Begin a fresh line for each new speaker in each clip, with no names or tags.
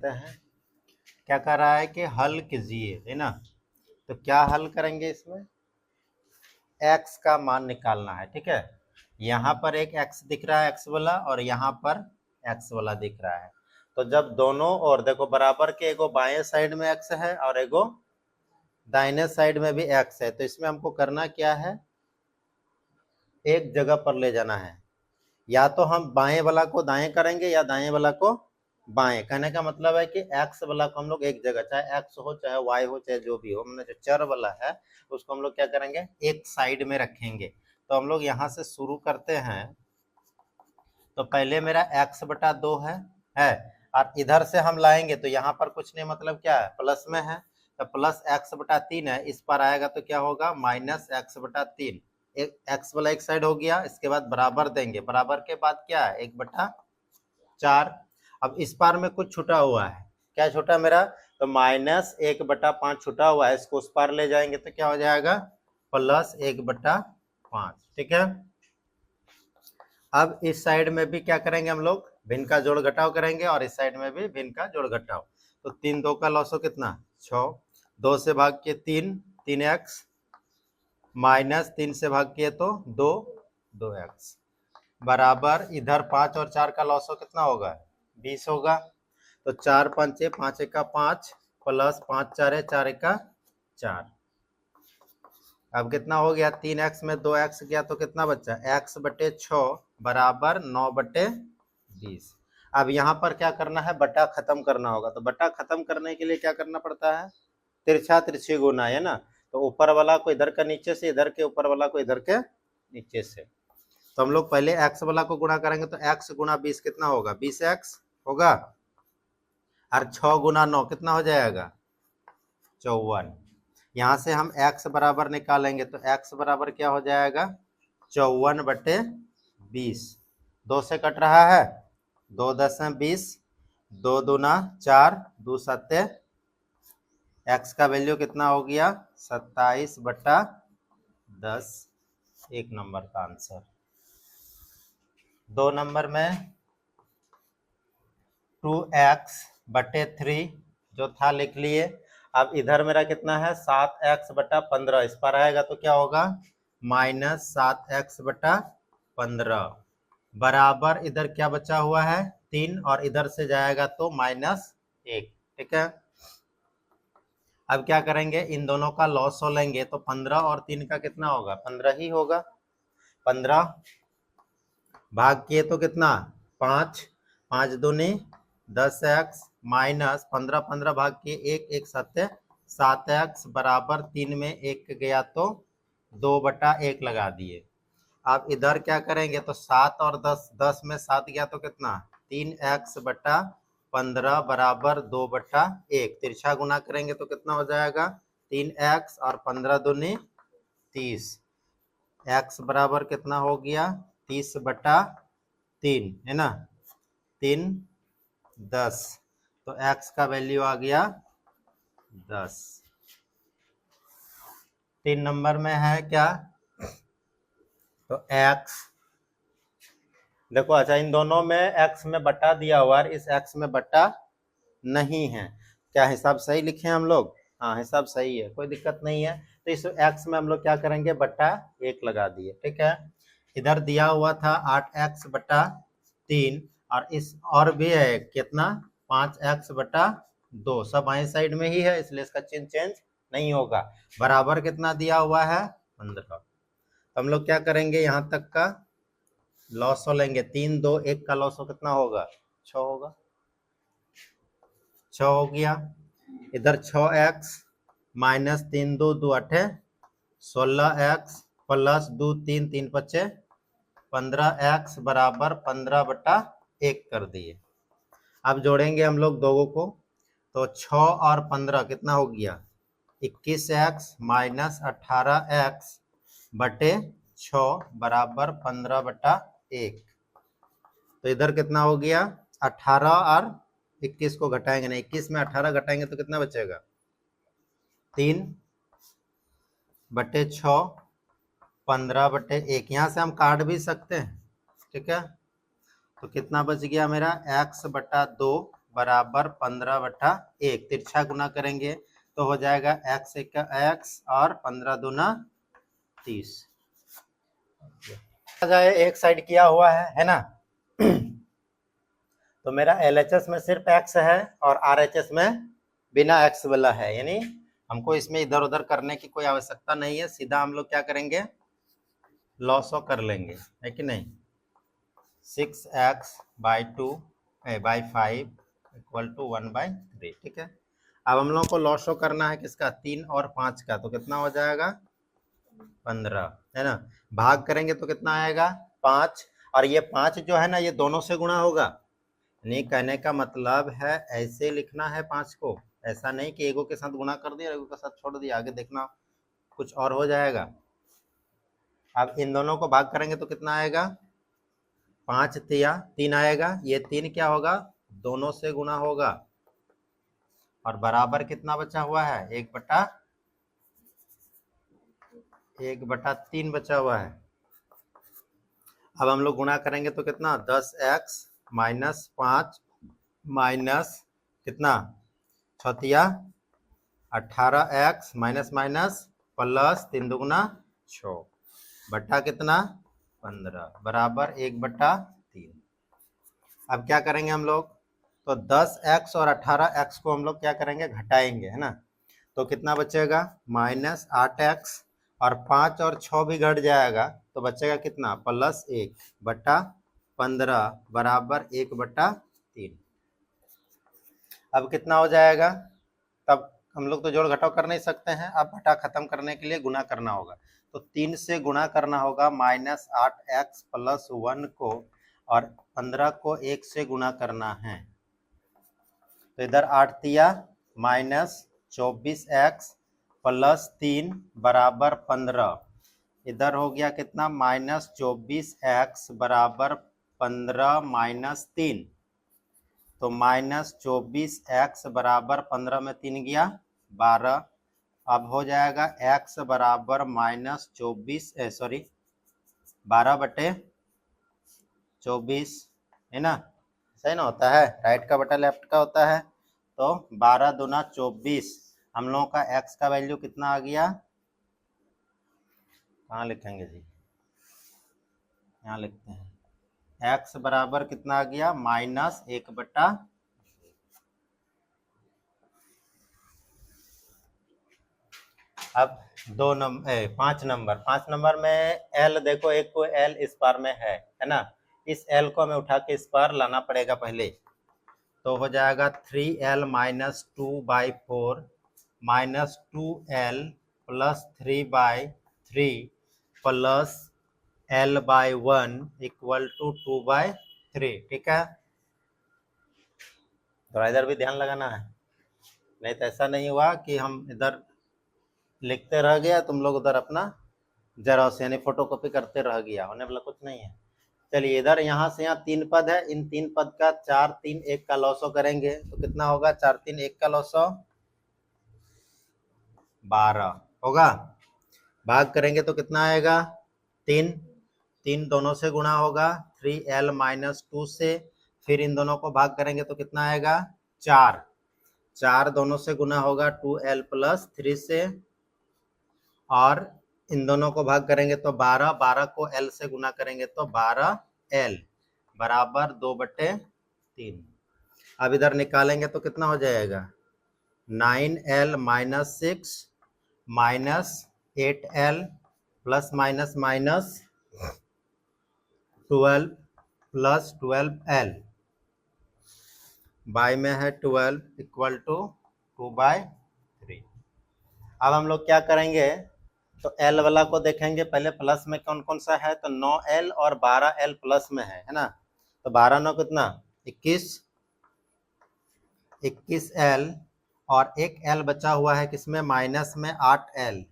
करते हैं। क्या कर रहा है कि हल कीजिए, है ना। तो क्या हल करेंगे, इसमें x का मान निकालना है। ठीक है, यहाँ पर एक x दिख रहा है, x वाला, और यहाँ पर x वाला दिख रहा है। तो जब दोनों ओर देखो बराबर के, एगो बाएं साइड में x है और एगो दाहिने साइड में भी x है, तो इसमें हमको करना क्या है, एक जगह पर ले जाना है। या तो हम बाएं वाला को दाएं करेंगे या दाएं वाला को बाएं। कहने का मतलब है कि x वाला को हम लोग एक जगह, चाहे x हो चाहे y हो चाहे जो भी हो, मतलब जो चर वाला है उसको हम लोग क्या करेंगे, एक साइड में रखेंगे। तो हम लोग यहाँ से शुरू करते हैं। तो पहले मेरा x बटा 2 है और इधर से हम लाएंगे तो यहाँ पर कुछ नहीं, मतलब क्या है, प्लस में है, तो प्लस x बटा 3 है, इस पर आएगा तो क्या होगा, माइनस x बटा 3। एक x वाला एक साइड हो गया, इसके बाद बराबर देंगे, बराबर के बाद क्या है, 1/4। अब इस पार में कुछ छुटा हुआ है, क्या छुटा मेरा, तो माइनस 1/5 छुटा हुआ है, इसको उस पार ले जाएंगे तो क्या हो जाएगा, प्लस 1/5। ठीक है, अब इस साइड में भी क्या करेंगे हम लोग, भिन्न का जोड़ घटाव करेंगे और इस साइड में भी भिन्न का जोड़ घटाव। तो 3 2 का लॉसो कितना, 6, 2 से भाग के 3, 3x, माइनस 3 से भाग किए तो 2, 2x, बराबर इधर 5 और 4 का लॉसो कितना होगा, 20 होगा। तो 4 5 5 1 5 प्लस 5 4 4 1 4। अब कितना हो गया, 3x में 2x गया तो कितना बचा, x बटे 6 बराबर 9/20। अब यहाँ पर क्या करना है, बटा खत्म करना होगा। तो बटा खत्म करने के लिए क्या करना पड़ता है, तिरछा तिरछी गुना, है ना। तो ऊपर वाला को इधर का नीचे से, इधर के ऊपर वाला को इधर के नीचे से। तो हम लोग पहले x वाला को गुणा करेंगे, तो x गुना 20 कितना होगा, 20x होगा, और 6 गुना 9 कितना हो जाएगा, 54। यहाँ से हम x बराबर निकालेंगे तो x बराबर क्या हो जाएगा, 54/20। 2 से कट रहा है, 2 10 20, 2 दूना 4, 2 7, x का वैल्यू कितना हो गया, 27/10। 1 नंबर का आंसर। 2 नंबर में 2x/3 जो था लिख लिए। अब इधर मेरा कितना है, 7x/15, इस पर आएगा तो क्या होगा, माइनस 7x/15 बराबर इधर क्या बचा हुआ है, 3, और इधर से जाएगा तो -1। ठीक है, अब क्या करेंगे, इन दोनों का लॉस हो लेंगे तो 15 और 3 का कितना होगा, 15 ही होगा। 15 भाग किए तो कितना, 5, 5 दूनी 10x, माइनस 15 15 भाग किए 1, 1 7, 7x बराबर 3 में 1 गया तो 2/1 लगा दिए। अब इधर क्या करेंगे, तो 7 और 10, 10 में 7 गया तो कितना, 3x/15 बराबर 2/1। तिरछा गुना करेंगे तो कितना हो जाएगा, 3x और 15 दूनी 30, x बराबर कितना हो गया, 30/3, है ना, 3 10। तो x का वैल्यू आ गया 10। 3 नंबर में है क्या, तो x देखो, अच्छा इन दोनों में x में बटा दिया हुआ है, इस x में बटा नहीं है। क्या हिसाब सही लिखे हम लोग, हाँ हिसाब सही है, कोई दिक्कत नहीं है। तो इस x में हम लोग क्या करेंगे, बटा 1 लगा दिए। ठीक है, इधर दिया हुआ था 8x/3 और इस और भी है कितना, 5x/2, सब बाएं साइड में ही है, इसलिए इसका चिन्ह चेंज नहीं होगा। बराबर कितना दिया हुआ है, 15। तो हम लोग क्या करेंगे, यहाँ तक का लॉस हो लेंगे, 3 2 1 का लॉस हो कितना होगा, 6 होगा, 6 हो गया। इधर 6x minus 3 2 2 8, 16x plus 2 3 3 5, 15x बराबर 15/1 कर दिए। अब जोड़ेंगे हम लोग दोगों को, तो 6 और 15 कितना हो गया, 21x माइनस 18x बटे 6 बराबर 15/1। तो इधर कितना हो गया, 18 और 21 को घटाएंगे ना, 21 में 18 घटाएंगे तो कितना बचेगा, 3/6, 15/1। यहाँ से हम काट भी सकते हैं। ठीक है, तो कितना बच गया मेरा, x/2 बराबर 15/1। तिरछा गुना करेंगे तो हो जाएगा x एक x और 15 दूना 30। जाए एक साइड किया हुआ है ना। तो मेरा LHS में सिर्फ x है और RHS में बिना x वाला है, यानी हमको इसमें इधर उधर करने की कोई आवश्यकता नहीं है। सीधा हम लोग क्या करेंगे, लॉसो कर लेंगे, है कि नहीं। 6x/2/5 इक्वल टू 1/3, ठीक है। अब हम लोग को लॉसो करना है किसका, 3 और 5 का, तो कितना हो जाएगा 15, है ना। भाग करेंगे तो कितना आएगा 5, और ये 5 जो है ना ये दोनों से गुणा होगा। नहीं, कहने का मतलब है ऐसे लिखना है 5 को, ऐसा नहीं कि एगो के साथ गुणा कर दिया एगो के साथ छोड़ दिया, आगे देखना कुछ और हो जाएगा। अब इन दोनों को भाग करेंगे तो कितना आएगा, 5 तिया 3 आएगा, ये 3 क्या होगा, दोनों से गुना होगा, और बराबर कितना बचा हुआ है, 1/3 बचा हुआ है। अब हम लोग गुणा करेंगे तो कितना, 10x माइनस 5 माइनस कितना 6 18x माइनस माइनस प्लस 3 दूगुना 6 बट्टा कितना 15 बराबर 1/3। अब क्या करेंगे हम लोग, तो 10x और 18x को हम लोग क्या करेंगे, घटाएंगे, है ना। तो कितना बचेगा, -8x, और 5 और 6 भी घट जाएगा तो बचेगा कितना, +1/15 बराबर 1/3। अब कितना हो जाएगा, तब हम लोग तो जोड़ घटाव कर नहीं सकते हैं, अब घटा खत्म करने के लिए गुना करना होगा। तो 3 से गुणा करना होगा, -8x + 1 को, और 15 को 1 से गुणा करना है। तो इधर 8 तिया -24x + 3 बराबर 15। इधर हो गया कितना, -24x बराबर 15 - 3, तो -24x बराबर 15 में 3 गया 12। अब हो जाएगा x बराबर -12/24, है ना। सही ना होता है, राइट का बटा लेफ्ट का होता है। तो 12 दूना 24, हम लोगों का x का वैल्यू कितना आ गया, कहाँ लिखेंगे जी, यहाँ लिखते हैं, x बराबर कितना आ गया, -1/। अब 5 नंबर में L देखो, एक को L इस पार में है ना। इस L को हमें उठा के इस पार लाना पड़ेगा पहले। तो हो जाएगा 3L - 2/4 -2L + 3/3 plus L/1 equal to 2/3, ठीक है। थोड़ा इधर भी ध्यान लगाना है, नहीं तो ऐसा नहीं हुआ कि हम इधर लिखते रह गया, तुम लोग उधर अपना जेरॉक्स यानी फोटोकॉपी करते रह गया, होने वाला कुछ नहीं है। चलिए, इधर यहाँ से यहाँ 3 पद है, इन 3 पद का 4 3 1 का लॉसो करेंगे तो कितना होगा, 4 3 1 का लॉसो 12 होगा। भाग करेंगे तो कितना आएगा, 3 दोनों से गुणा होगा, 3L - 2 से, फिर इन दोनों को भाग करेंगे तो कितना आएगा, 4 दोनों से गुना होगा 2L + 3 से, और इन दोनों को भाग करेंगे तो 12 को L से गुना करेंगे तो 12L बराबर 2/3। अब इधर निकालेंगे तो कितना हो जाएगा, 9L - 6 -8L plus minus minus 12 + 12L, by में है 12 इक्वल टू 2/3। अब हम लोग क्या करेंगे, तो L वाला को देखेंगे पहले, प्लस में कौन कौन सा है, तो 9L और 12L प्लस में है ना। तो 12 9 कितना 21L, और एक L बचा हुआ है किसमें, माइनस में 8L,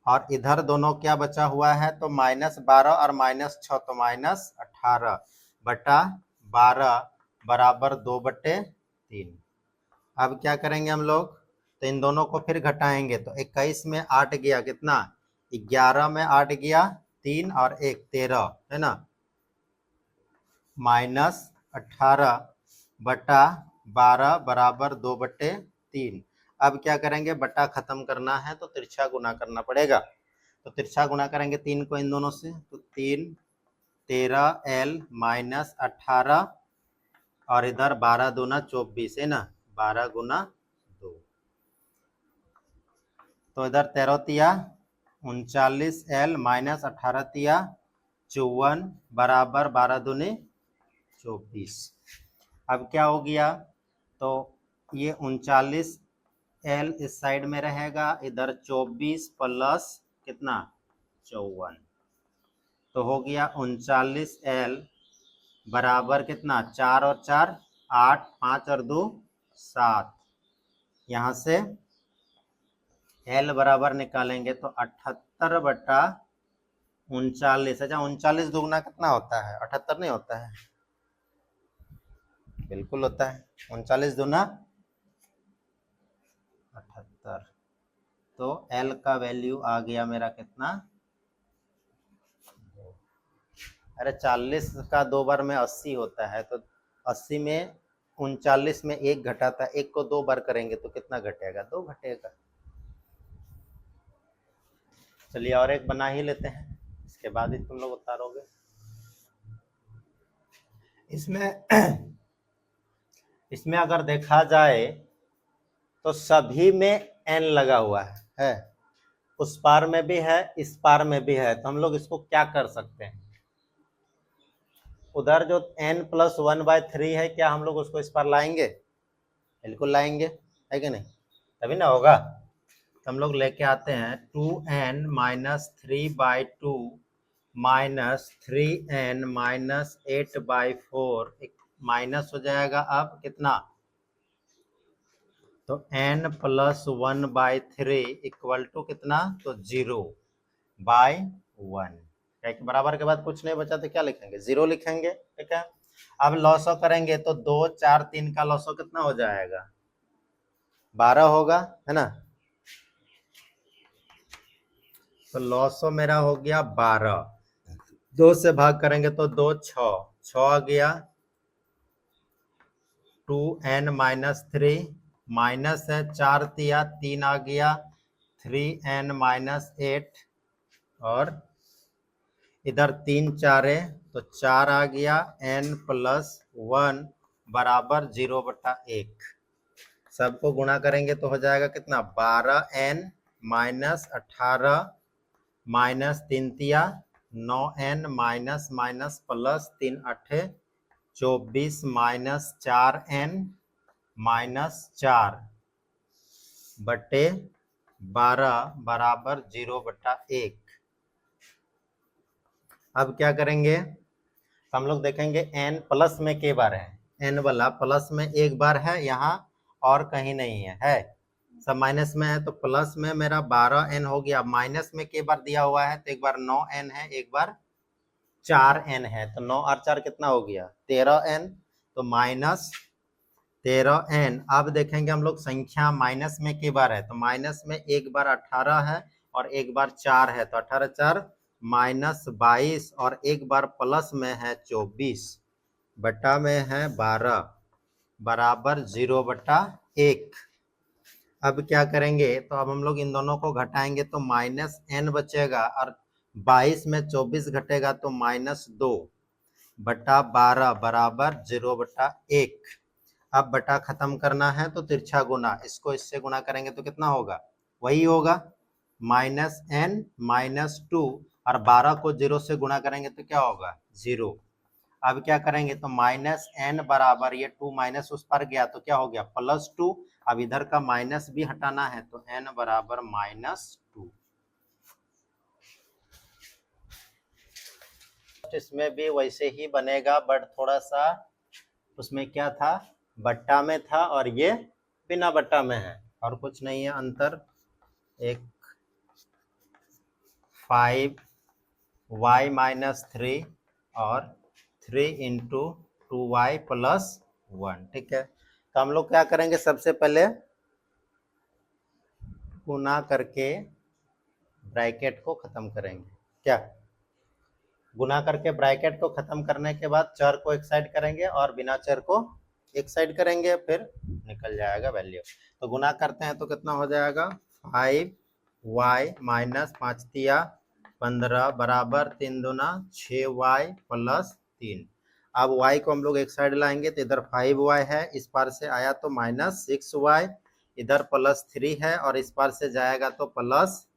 और इधर दोनों क्या बचा हुआ है, तो -12 और -6, तो -18 बटा 12 बराबर 2/3। अब क्या करेंगे हम लोग, तो इन दोनों को फिर घटाएंगे, तो 21 में 8 गया कितना, 11 में 8 गया 3 और 1 13, है ना, -18 बटा 12 बराबर 2/3। अब क्या करेंगे, बटा खत्म करना है तो तिरछा गुना करना पड़ेगा। तो तिरछा गुना करेंगे 3 को इन दोनों से, तो 3 13L माइनस 18 और इधर 12 दूना 24 है ना, 12 गुना 2। तो इधर 13 तिया 39L माइनस 18 तिया 54 बराबर 12 दूनी 24। अब क्या हो गया, तो ये 39L इस साइड में रहेगा, इधर 24 प्लस कितना 54, तो हो गया 39L बराबर कितना 4 और 4 8, 5 और 2 7। यहाँ से L बराबर निकालेंगे तो 78 बटा 39। अच्छा 39 दुगना कितना होता है, 78 नहीं होता है, बिल्कुल होता है, 39 दूना 78। तो L का वैल्यू आ गया मेरा कितना, अरे 40 का 2 बार में 80 होता है, तो 80 में 39 में 1 घटाता है, 1 को 2 बार करेंगे तो कितना घटेगा, 2 घटेगा। चलिए और एक बना ही लेते हैं, इसके बाद ही तुम लोग उतारोगे। इसमें अगर देखा जाए तो सभी में n लगा हुआ है, उस पार में भी है इस पार में भी है, तो हम लोग इसको क्या कर सकते हैं, उधर जो n+1/3 है, क्या हम लोग उसको इस पार लाएंगे, बिल्कुल लाएंगे, है कि नहीं, तभी ना होगा। तो हम लोग लेके आते हैं 2n minus 3/2 minus 3n minus 8/4 minus हो जाएगा अब कितना, तो n+1/3 इक्वल टू कितना, तो 0/1। बराबर के बाद कुछ नहीं बचा तो क्या लिखेंगे, 0 लिखेंगे, ठीक है। अब लॉसो करेंगे तो 2 4 3 का लॉसो कितना हो जाएगा, 12 होगा, है ना। तो लॉसो मेरा हो गया 12, 2 से भाग करेंगे तो 2 6 आ गया, 2n माइनस 3 माइनस है 4 तिया 3 आ गया, 3n माइनस 8 और इधर 3 4 तो 4 आ गया, n+1 बराबर 0/1। सबको गुणा करेंगे तो हो जाएगा कितना, 12n माइनस 18 माइनस 3 तिया 9n minus minus plus 3 8 24 minus 4n minus 4 बटे 12 बराबर 0/1। अब क्या करेंगे, हम लोग देखेंगे n प्लस में के बार है, n वाला प्लस में एक बार है यहाँ और कहीं नहीं है सब माइनस में है, तो प्लस में मेरा 12n हो गया, माइनस में के बार दिया हुआ है, तो एक बार 9n है एक बार 4n है, तो 9 और 4 कितना हो गया 13n, तो माइनस 13n। अब देखेंगे हम लोग संख्या माइनस में के बार है, तो माइनस में एक बार 18 है और एक बार 4 है, तो 18 4 माइनस 22 और एक बार प्लस में है 24 बटा में है 12 बराबर 0/1। अब क्या करेंगे, तो अब हम लोग इन दोनों को घटाएंगे तो माइनस n बचेगा और 22 में 24 घटेगा तो -2 बटा 12 बराबर 0/1। अब बटा खत्म करना है तो तिरछा गुना, इसको इससे गुना करेंगे तो कितना होगा, वही होगा -n -2 और 12 को 0 से गुना करेंगे तो क्या होगा 0। अब क्या करेंगे, तो -n बराबर ये 2 माइनस उस पर गया तो क्या हो गया +2। अब इधर का माइनस भी हटाना है तो n बराबर -2। इसमें भी वैसे ही बनेगा, बट थोड़ा सा उसमें क्या था, बट्टा में था और ये बिना बट्टा में है, और कुछ नहीं है अंतर। एक 5y माइनस 3 और 3 इंटू 2y प्लस 1, ठीक है। तो हम लोग क्या करेंगे, सबसे पहले गुना करके ब्रैकेट को खत्म करेंगे, क्या गुना करके ब्रैकेट को खत्म करने के बाद चर को एक साइड करेंगे और बिना चर को एक साइड करेंगे फिर निकल जाएगा वैल्यू। तो गुना करते हैं तो कितना हो जाएगा 5y माइनस 5 तिया 15 बराबर 3 दूना 6y प्लस 3। अब y को हम लोग एक साइड लाएंगे तो इधर 5y है, इस पार से आया तो माइनस 6y, इधर प्लस 3 है और इस पार से जाएगा तो प्लस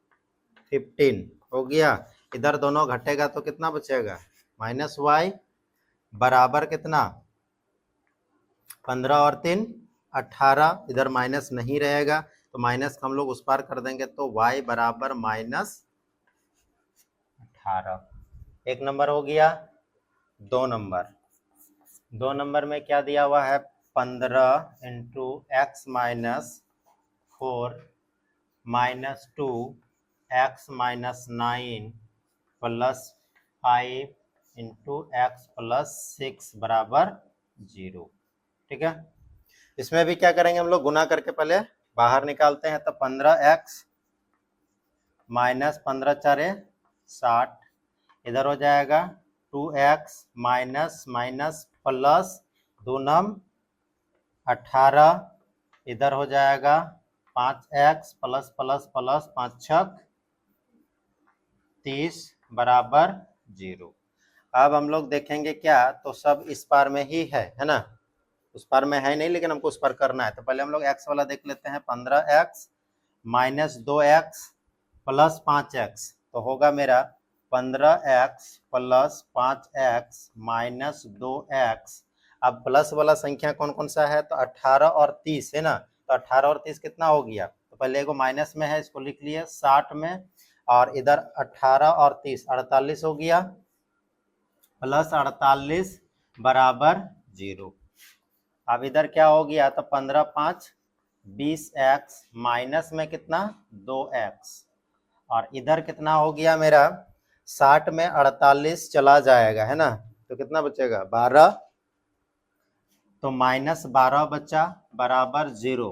15 हो गया। इधर दोनों घटेगा तो कितना बचेगा माइनस y बराबर कितना 15 और 3 18, इधर माइनस नहीं रहेगा तो माइनस हम लोग उस पार कर देंगे तो y बराबर माइनस 18। एक नंबर हो गया। 2 नंबर में क्या दिया हुआ है 15 into x minus 4 minus 2 x minus 9 plus 5 into x plus 6 बराबर 0। ठीक है, इसमें भी क्या करेंगे हम लोग गुना करके पहले बाहर निकालते हैं। तो 15x माइनस 15 चारे 60, इधर हो जाएगा 2x माइनस माइनस प्लस 2 नम 18, इधर हो जाएगा 5x प्लस प्लस प्लस 5 छक 30 बराबर 0। अब हम लोग देखेंगे क्या, तो सब इस पार में ही है ना, उस पार में है नहीं लेकिन हमको उस पर करना है। तो पहले हम लोग x वाला देख लेते हैं 15x minus 2x plus 5x, तो होगा मेरा 15x plus 5x minus 2x। अब प्लस वाला संख्या कौन कौन सा है, तो 18 और 30 है ना, तो 18 और 30 कितना हो गया, तो पहले एगो माइनस में है इसको लिख लिए 60 में, और इधर 18 और 30 48 हो गया, प्लस 48 बराबर 0। अब इधर क्या हो गया, तो 15 5 20x माइनस में कितना 2x, और इधर कितना हो गया मेरा 60 में 48 चला जाएगा है ना, तो कितना बचेगा 12, तो माइनस 12 बचा बराबर 0।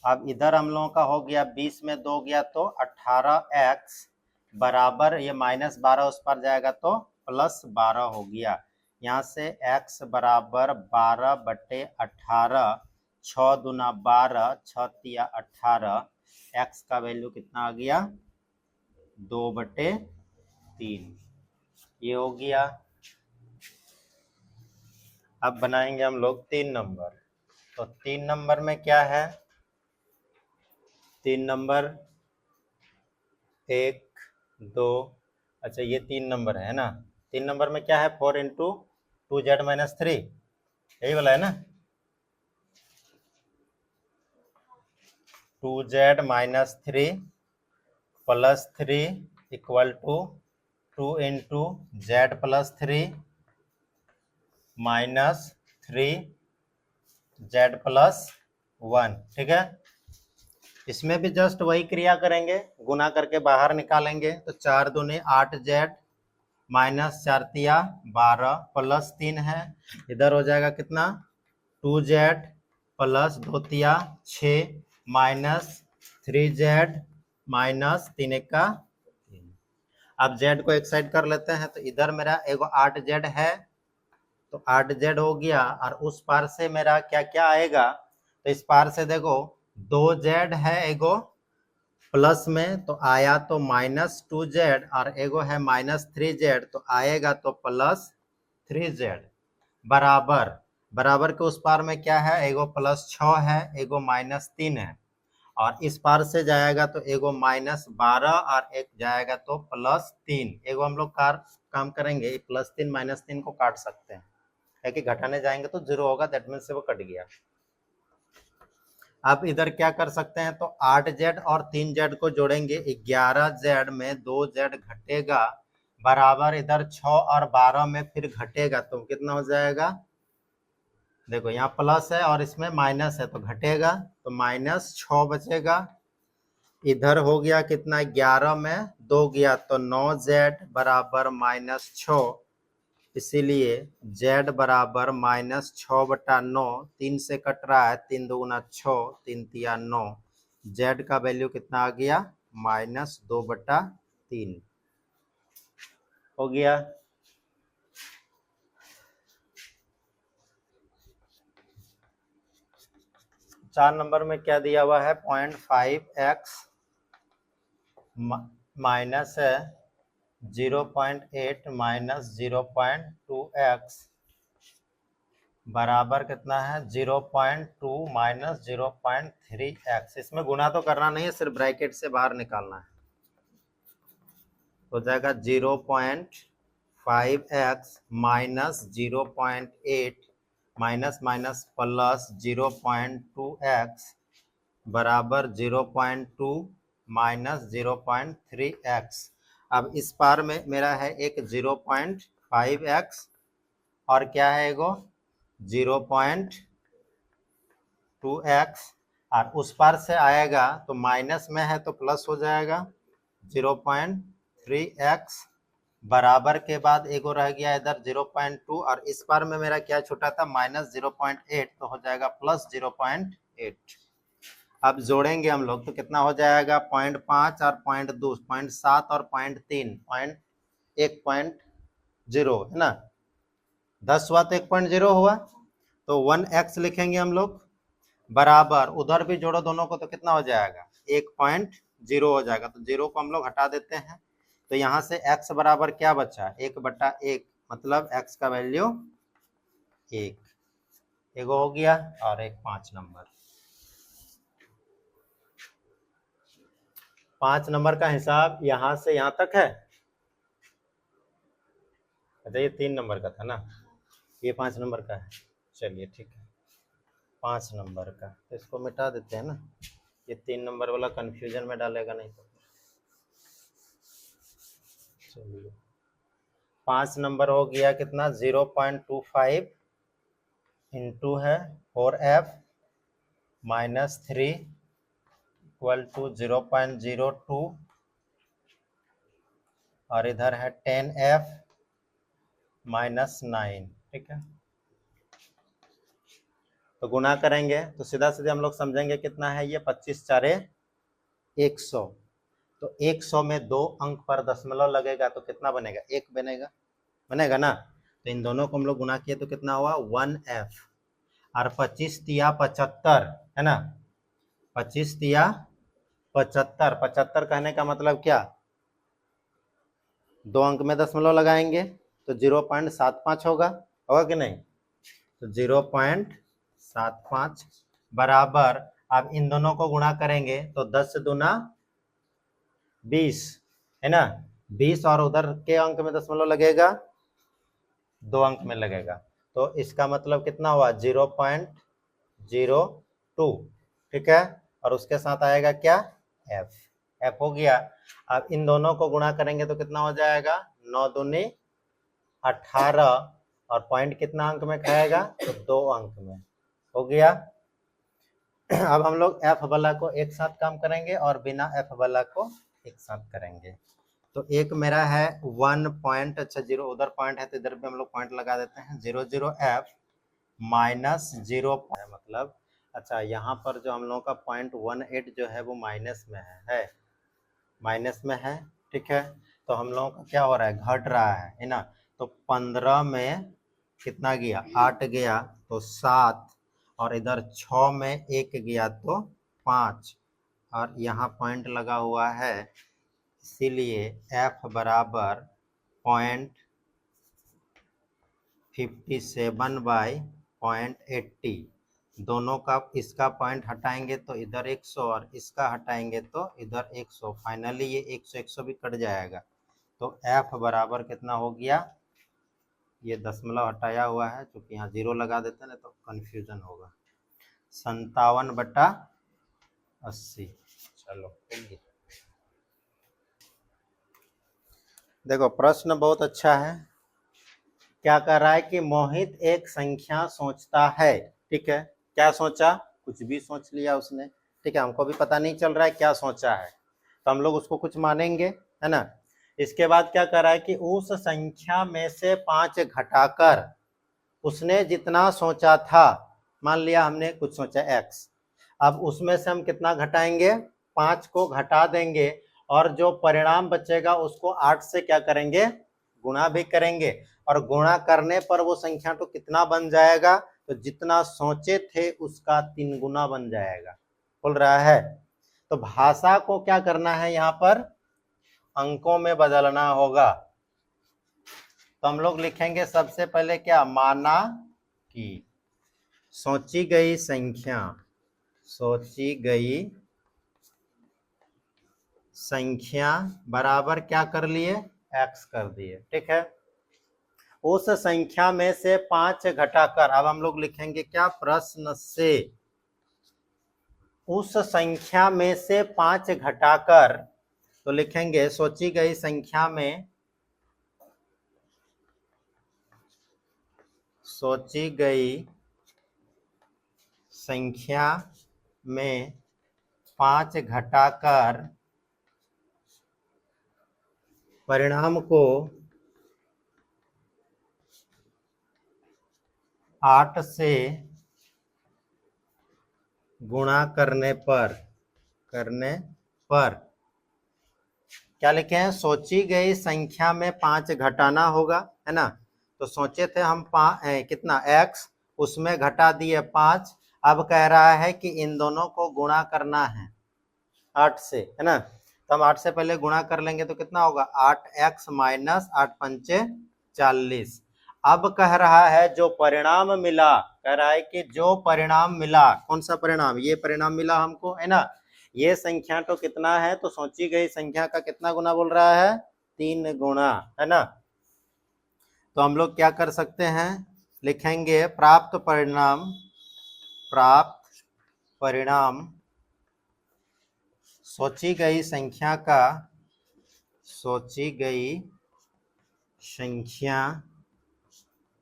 अब इधर हम लोगों का हो गया 20 में 2 गया तो 18x बराबर, ये माइनस 12 उस पर जाएगा तो प्लस 12 हो गया। यहाँ से x बराबर 12 बटे 18, 6 दूना 12 6 तिया 18, x का वैल्यू कितना आ गया 2 बटे 3, ये हो गया। अब बनाएंगे हम लोग 3 नंबर। तो 3 नंबर में क्या है, 3 नंबर 1 2, अच्छा ये 3 नंबर है ना। 3 नंबर में क्या है 4 इंटू 2z माइनस 3, यही वाला है ना, 2z minus 3 plus 3 equal to 2 into z plus 3 minus 3z plus 1। ठीक है, इसमें भी जस्ट वही क्रिया करेंगे, गुना करके बाहर निकालेंगे। तो 4 दूनी 8z माइनस 4 तिया 12 प्लस 3 है, इधर हो जाएगा कितना 2z प्लस 2 तिया 6 माइनस 3z माइनस 3 का 3। अब z को एक साइड कर लेते हैं, तो इधर मेरा एगो 8z है, तो 8z हो गया, और उस पार से मेरा क्या क्या आएगा, तो इस पार से देखो 2z है एगो प्लस में, तो आया तो माइनस 2z, और एगो है माइनस 3z, तो आएगा तो प्लस 3z बराबर, बराबर के उस पार में क्या है, एगो प्लस 6 है एगो माइनस 3 है, और इस पार से जाएगा तो एगो माइनस 12 और एक जाएगा तो प्लस 3। एगो हम लोग काम करेंगे प्लस 3 माइनस 3 को काट सकते हैं, है कि घटाने जाएंगे तो 0 होगा, दैट मीन्स से वो कट गया। अब इधर क्या कर सकते हैं, तो 8z और 3z को जोड़ेंगे, 11z में 2z घटेगा बराबर, इधर 6 और 12 में फिर घटेगा तो कितना हो जाएगा, देखो यहाँ प्लस है और इसमें माइनस है तो घटेगा, तो माइनस 6 बचेगा। इधर हो गया कितना 11 में 2 गया तो 9z बराबर माइनस 6, इसीलिए z बराबर माइनस 6 बटा 9, 3 से कट रहा है, 3 दूना 6 3 तिया 9, z का वैल्यू कितना आ गया माइनस 2 बटा 3 हो गया। 4 नंबर में क्या दिया हुआ है 0.5x माइनस 0.8 माइनस 0.2x बराबर कितना है 0.2 माइनस 0.3x। इसमें गुणा तो करना नहीं है, सिर्फ ब्रैकेट से बाहर निकालना है। हो जाएगा 0.5x minus 0.8 minus minus plus 0.2x बराबर 0.2 माइनस 0.3x। अब इस पार में मेरा है एक 0.5x और क्या है एगो 0.2x, और उस पार से आएगा तो माइनस में है तो प्लस हो जाएगा 0.3x बराबर के बाद एगो रह गया इधर 0.2 और इस पार में मेरा क्या छूटा था माइनस 0.8 तो हो जाएगा प्लस 0.8। अब जोड़ेंगे हम लोग तो कितना हो जाएगा 0.5 और 0.2 0.7 और 0.3 1.0 है ना, 10 हुआ तो 1.0 हुआ तो 1x लिखेंगे हम लोग बराबर उधर भी जोड़ो दोनों को तो कितना हो जाएगा 1.0 हो जाएगा। तो 0 को हम लोग हटा देते हैं तो यहाँ से x बराबर क्या बचा 1/1 मतलब x का वैल्यू 1 एगो हो गया और एक 5 नंबर। 5 नंबर का हिसाब यहाँ से यहाँ तक है। अच्छा ये 3 नंबर का था ना, ये 5 नंबर का है। चलिए ठीक है 5 नंबर का तो इसको मिटा देते हैं ना, ये 3 नंबर वाला कंफ्यूजन में डालेगा नहीं तो। चलिए 5 नंबर हो गया कितना 0.25 इंटू है 4f माइनस 3 इक्वल टू 0.02 और इधर है 10f माइनस 9। ठीक है तो गुना करेंगे तो सीधा सीधे हम लोग समझेंगे कितना है ये 25 4 100। तो 100 में 2 अंक पर दशमलव लगेगा तो कितना बनेगा 1 बनेगा ना। तो इन दोनों को हम लोग गुना किए तो कितना हुआ 1f और 25 तिया 75 है ना, 25 तिया 75, 75 कहने का मतलब क्या 2 अंक में दशमलव लगाएंगे तो 0.75 होगा कि नहीं। तो 0.75 बराबर अब इन दोनों को गुणा करेंगे तो 10 दूना 20 है ना, 20 और उधर के अंक में दशमलव लगेगा 2 अंक में लगेगा तो इसका मतलब कितना हुआ 0.02। ठीक है और उसके साथ आएगा क्या f हो गया। अब इन दोनों को गुणा करेंगे तो कितना हो जाएगा 9 दूनी 18 और पॉइंट कितना अंक में खाएगा तो 2 अंक में हो गया। अब हम लोग f वाला को एक साथ काम करेंगे और बिना f वाला को एक साथ करेंगे। तो एक मेरा है 1 पॉइंट, अच्छा 0 उधर पॉइंट है तो इधर भी हम लोग पॉइंट लगा देते हैं 0 माइनस 0 मतलब अच्छा यहाँ पर जो हम लोगों का 0.18 जो है वो माइनस में है माइनस में है। ठीक है तो हम लोगों का क्या हो रहा है घट रहा है ना। तो 15 में कितना गया 8 गया तो 7 और इधर 6 में 1 गया तो 5 और यहाँ पॉइंट लगा हुआ है इसीलिए f बराबर 0.57/0.80 दोनों का इसका पॉइंट हटाएंगे तो इधर 100 और इसका हटाएंगे तो इधर 100, फाइनली ये 100 भी कट जाएगा तो f बराबर कितना हो गया, ये दशमलव हटाया हुआ है क्योंकि यहाँ 0 लगा देते हैं ना तो कंफ्यूजन होगा 57/80। चलो देखो प्रश्न बहुत अच्छा है। क्या कह रहा है कि मोहित एक संख्या सोचता है। ठीक है क्या सोचा कुछ भी सोच लिया उसने। ठीक है हमको भी पता नहीं चल रहा है क्या सोचा है तो हम लोग उसको कुछ मानेंगे है ना। इसके बाद क्या कर रहा है कि उस संख्या में से 5 घटाकर उसने जितना सोचा था, मान लिया हमने कुछ सोचा x, अब उसमें से हम कितना घटाएंगे 5 को घटा देंगे और जो परिणाम बचेगा उसको 8 से क्या करेंगे गुणा भी करेंगे और गुणा करने पर वो संख्या तो कितना बन जाएगा तो जितना सोचे थे उसका 3 गुना बन जाएगा। बोल रहा है तो भाषा को क्या करना है, यहाँ पर अंकों में बदलना होगा। तो हम लोग लिखेंगे सबसे पहले क्या, माना कि सोची गई संख्या, सोची गई संख्या बराबर क्या कर लिए, x कर दिए। ठीक है, उस संख्या में से 5 घटाकर, अब हम लोग लिखेंगे क्या, प्रश्न से उस संख्या में से 5 घटाकर, तो लिखेंगे सोची गई संख्या में, सोची गई संख्या में 5 घटाकर परिणाम को 8 से गुणा करने पर क्या लिखे हैं, सोची गई संख्या में 5 घटाना होगा, है ना। तो सोचे थे हम कितना x, उसमें घटा दिए 5। अब कह रहा है कि इन दोनों को गुणा करना है 8 से, है ना। तो हम 8 से पहले गुणा कर लेंगे तो कितना होगा, 8x माइनस 8 पंचे 40। अब कह रहा है जो परिणाम मिला, कह रहा है कि जो परिणाम मिला, कौन सा परिणाम, ये परिणाम मिला हमको, है ना। ये संख्या तो कितना है, तो सोची गई संख्या का कितना गुना बोल रहा है, 3 गुना, है ना। तो हम लोग क्या कर सकते हैं, लिखेंगे प्राप्त परिणाम सोची गई संख्या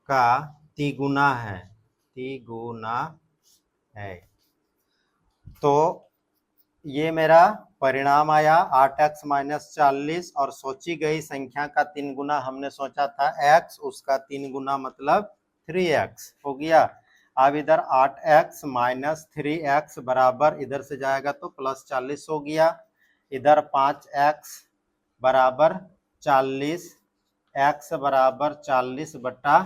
का तिगुना है। तो ये मेरा परिणाम आया 8x माइनस 40, और सोची गई संख्या का 3 गुना हमने सोचा था x, उसका 3 गुना मतलब 3x हो गया। अब इधर 8x माइनस 3x बराबर, इधर से जाएगा तो प्लस 40 हो गया। इधर 5x बराबर 40, x बराबर 40 बटा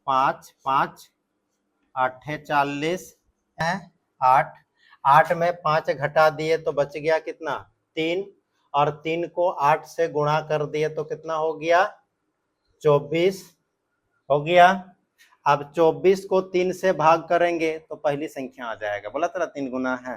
5, 5 8 40 है 8, 8 में 5 घटा दिए तो बच गया कितना, 3, और 3 को 8 से गुणा कर दिए तो कितना हो गया, 24 हो गया। अब 24 को 3 से भाग करेंगे तो पहली संख्या आ जाएगा, बोला तेरा 3 गुना है।